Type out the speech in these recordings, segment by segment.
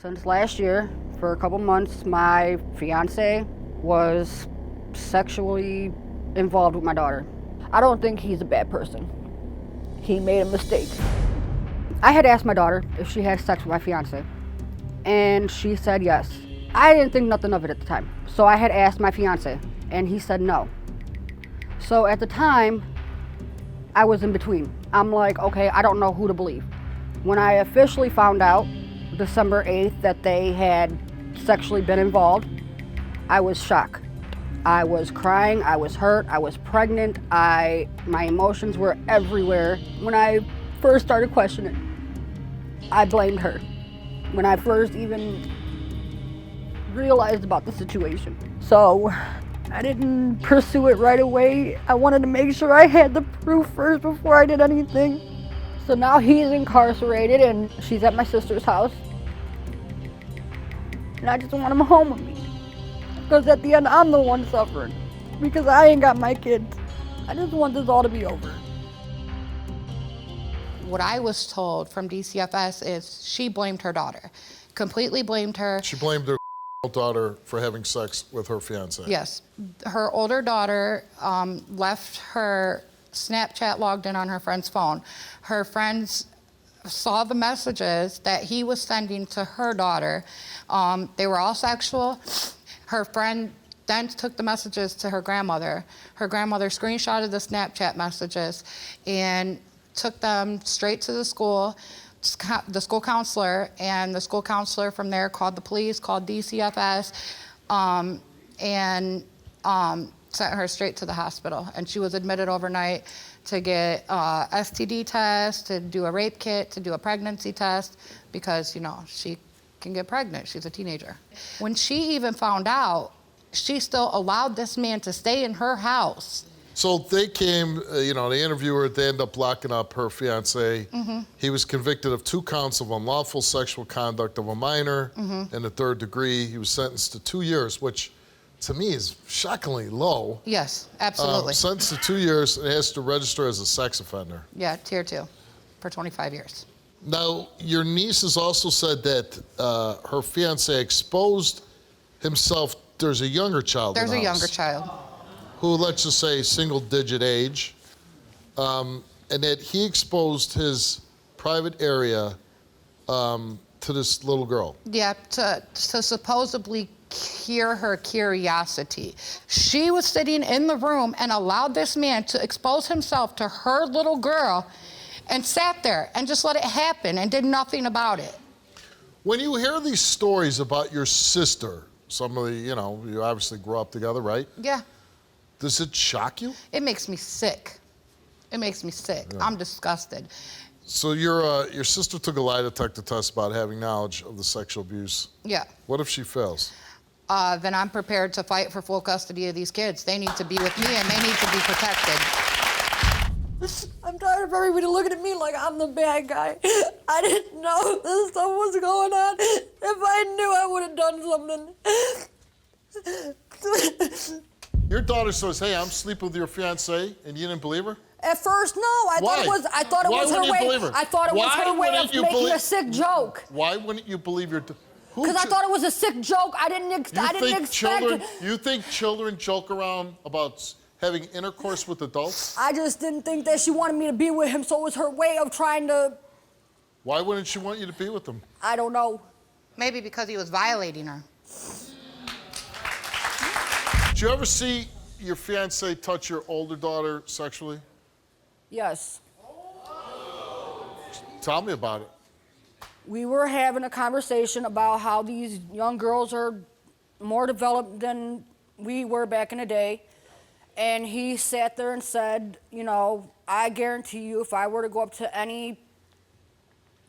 Since last year, for a couple months, my fiance was sexually involved with my daughter. I don't think he's a bad person. He made a mistake. I had asked my daughter if she had sex with my fiance, and she said yes. I didn't think nothing of it at the time, so I had asked my fiance, and he said no. So at the time, I was in between. I'm like, okay, I don't know who to believe. When I officially found out December 8th that they had sexually been involved, I was shocked. I was crying, I was hurt, I was pregnant, my emotions were everywhere. When I first started questioning, I blamed her. When I first even realized about the situation. So I didn't pursue it right away. I wanted to make sure I had the proof first before I did anything. So now he's incarcerated and she's at my sister's house. And I just want him home with me. Because at the end, I'm the one suffering. Because I ain't got my kids. I just want this all to be over. What I was told from DCFS is she blamed her daughter. Completely blamed her. She blamed her daughter for having sex with her fiance. Yes. Her older daughter left her Snapchat logged in on her friend's phone. Her friends saw the messages that he was sending to her daughter. They were all sexual. Her friend then took the messages to her grandmother. Her grandmother screenshotted the Snapchat messages and took them straight to the school counselor, and the school counselor from there called the police, called DCFS, and sent her straight to the hospital. And she was admitted overnight to get a STD test, to do a rape kit, to do a pregnancy test, because, you know, she can get pregnant. She's a teenager. When she even found out, she still allowed this man to stay in her house. So they came, they interview her, they end up locking up her fiance. Mm-hmm. He was convicted of 2 counts of unlawful sexual conduct of a minor in the 3rd degree. He was sentenced to 2 years, which to me is shockingly low. Yes, absolutely. Sentenced to 2 years and has to register as a sex offender. Yeah, tier 2 for 25 years. Now, your niece has also said that her fiance exposed himself. There's a younger child There's in a the house younger child. who, let's just say, single-digit age, and that he exposed his private area to this little girl. Yeah, to supposedly cure her curiosity. She was sitting in the room and allowed this man to expose himself to her little girl and sat there and just let it happen and did nothing about it. When you hear these stories about your sister, somebody, you obviously grew up together, right? Yeah. Does it shock you? It makes me sick. It makes me sick. Yeah. I'm disgusted. So your sister took a lie detector test about having knowledge of the sexual abuse. Yeah. What if she fails? Then I'm prepared to fight for full custody of these kids. They need to be with me and they need to be protected. I'm tired of everybody looking at me like I'm the bad guy. I didn't know this stuff was going on. If I knew, I would have done something. Your daughter says, "Hey, I'm sleeping with your fiance," and you didn't believe her? At first, no. I thought it was her way. I thought it was her way of making a sick joke. Why wouldn't you believe your? Because I thought it was a sick joke. I didn't expect. You think children joke around about having intercourse with adults? I just didn't think that she wanted me to be with him, so it was her way of trying to. Why wouldn't she want you to be with him? I don't know. Maybe because he was violating her. Did you ever see your fiance touch your older daughter sexually? Yes. Tell me about it. We were having a conversation about how these young girls are more developed than we were back in the day. And he sat there and said, I guarantee you if I were to go up to any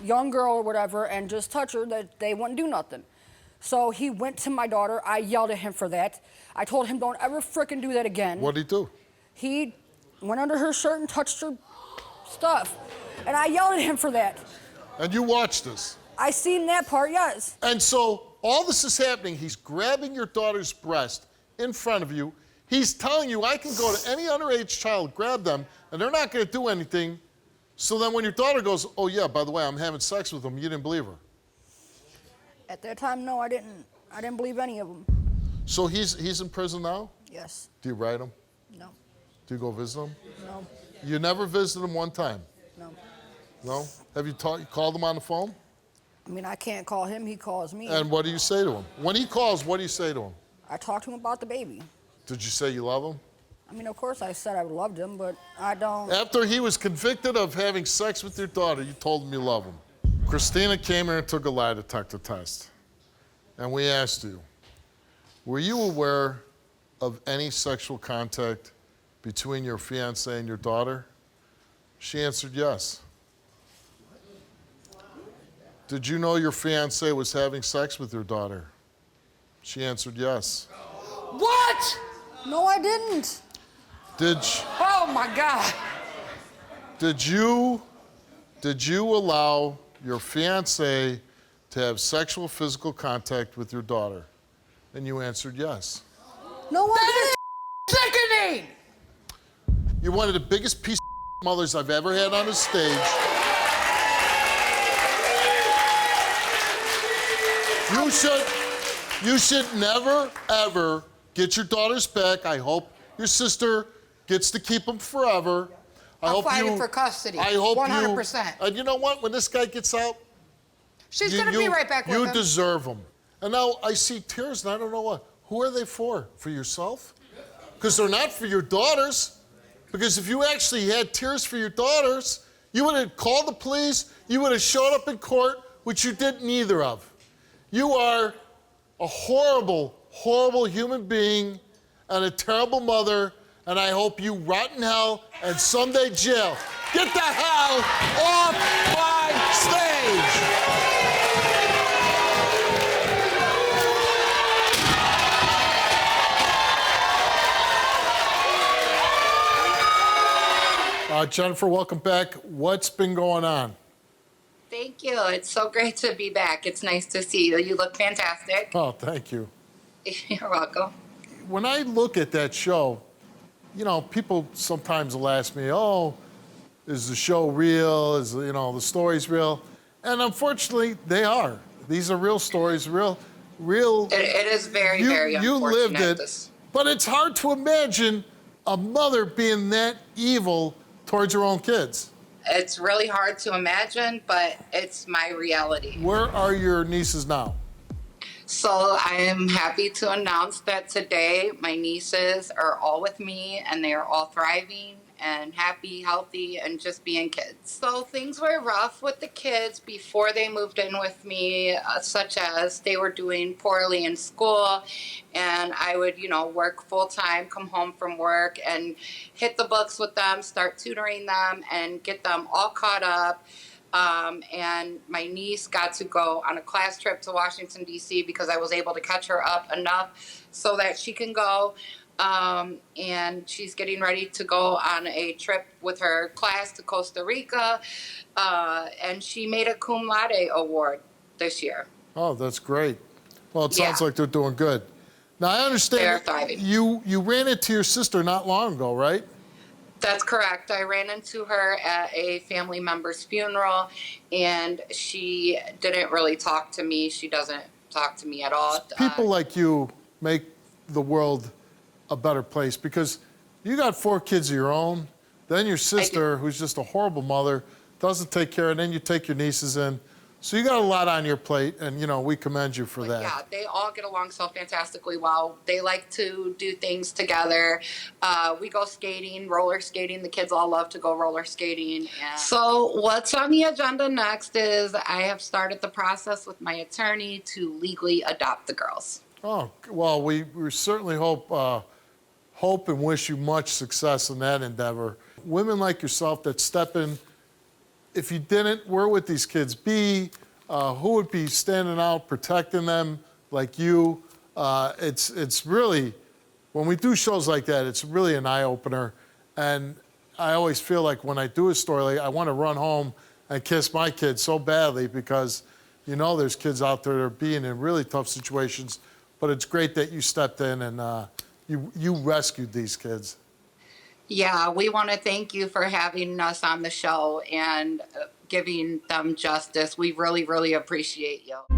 young girl or whatever and just touch her, that they wouldn't do nothing. So he went to my daughter. I yelled at him for that. I told him, don't ever frickin' do that again. What'd he do? He went under her shirt and touched her stuff. And I yelled at him for that. And you watched this? I seen that part, yes. And so all this is happening. He's grabbing your daughter's breast in front of you. He's telling you, I can go to any underage child, grab them, and they're not going to do anything. So then when your daughter goes, oh, yeah, by the way, I'm having sex with him, you didn't believe her. At that time, no, I didn't. I didn't believe any of them. So he's in prison now? Yes. Do you write him? No. Do you go visit him? No. You never visited him one time? No. No? Have you called him on the phone? I mean, I can't call him. He calls me. And what do you say to him? When he calls, what do you say to him? I talk to him about the baby. Did you say you love him? I mean, of course I said I loved him, but I don't. After he was convicted of having sex with your daughter, you told him you love him. Christina came here and took a lie detector test. And we asked you, were you aware of any sexual contact between your fiance and your daughter? She answered yes. Did you know your fiance was having sex with your daughter? She answered yes. What? No, I didn't. Oh my God. Did you allow your fiance to have sexual physical contact with your daughter? And you answered yes. No, I Sickening. You're one of the biggest piece of mothers I've ever had on a stage. You should never, ever get your daughters back. I hope your sister gets to keep them forever. I'm fighting for custody. I hope 100%. And you know what? When this guy gets out, She's going to be right back with him. You deserve them. And now I see tears, and I don't know what. Who are they for? For yourself? Because they're not for your daughters. Because if you actually had tears for your daughters, you would have called the police, you would have showed up in court, which you did neither of. You are a horrible, horrible human being and a terrible mother, and I hope you rot in hell and someday jail. Get the hell off my stage! Jennifer, welcome back. What's been going on? Thank you. It's so great to be back. It's nice to see you. You look fantastic. Oh, thank you. You're welcome. When I look at that show, you know, people sometimes will ask me, oh, is the show real? Is, you know, the stories real? And unfortunately, they are. These are real stories, real. It is very, very You unfortunate. lived it, but it's hard to imagine a mother being that evil towards her own kids. It's really hard to imagine, but it's my reality. Where are your nieces now? So I am happy to announce that today my nieces are all with me and they are all thriving and happy, healthy, and just being kids. So things were rough with the kids before they moved in with me, such as they were doing poorly in school, and I would, work full time, come home from work and hit the books with them, start tutoring them, and get them all caught up. And my niece got to go on a class trip to Washington, D.C. because I was able to catch her up enough so that she can go. And she's getting ready to go on a trip with her class to Costa Rica. And she made a cum laude award this year. Oh, that's great. Well, it sounds Yeah. like they're doing good. Now, I understand They're thriving. you ran into your sister not long ago, right? That's correct. I ran into her at a family member's funeral, and she didn't really talk to me. She doesn't talk to me at all. People like you make the world a better place because you got 4 kids of your own. Then your sister, who's just a horrible mother, doesn't take care, and then you take your nieces in. So you got a lot on your plate, and we commend you for that. Yeah, they all get along so fantastically well. They like to do things together. We go skating, roller skating. The kids all love to go roller skating. So what's on the agenda next is I have started the process with my attorney to legally adopt the girls. Oh, well, we certainly hope and wish you much success in that endeavor. Women like yourself that step in, if you didn't, where would these kids be? Who would be standing out, protecting them like you? It's really, when we do shows like that, it's really an eye-opener. And I always feel like when I do a story like I want to run home and kiss my kids so badly because there's kids out there that are being in really tough situations. But it's great that you stepped in and you rescued these kids. Yeah, we want to thank you for having us on the show and giving them justice. We really, really appreciate you.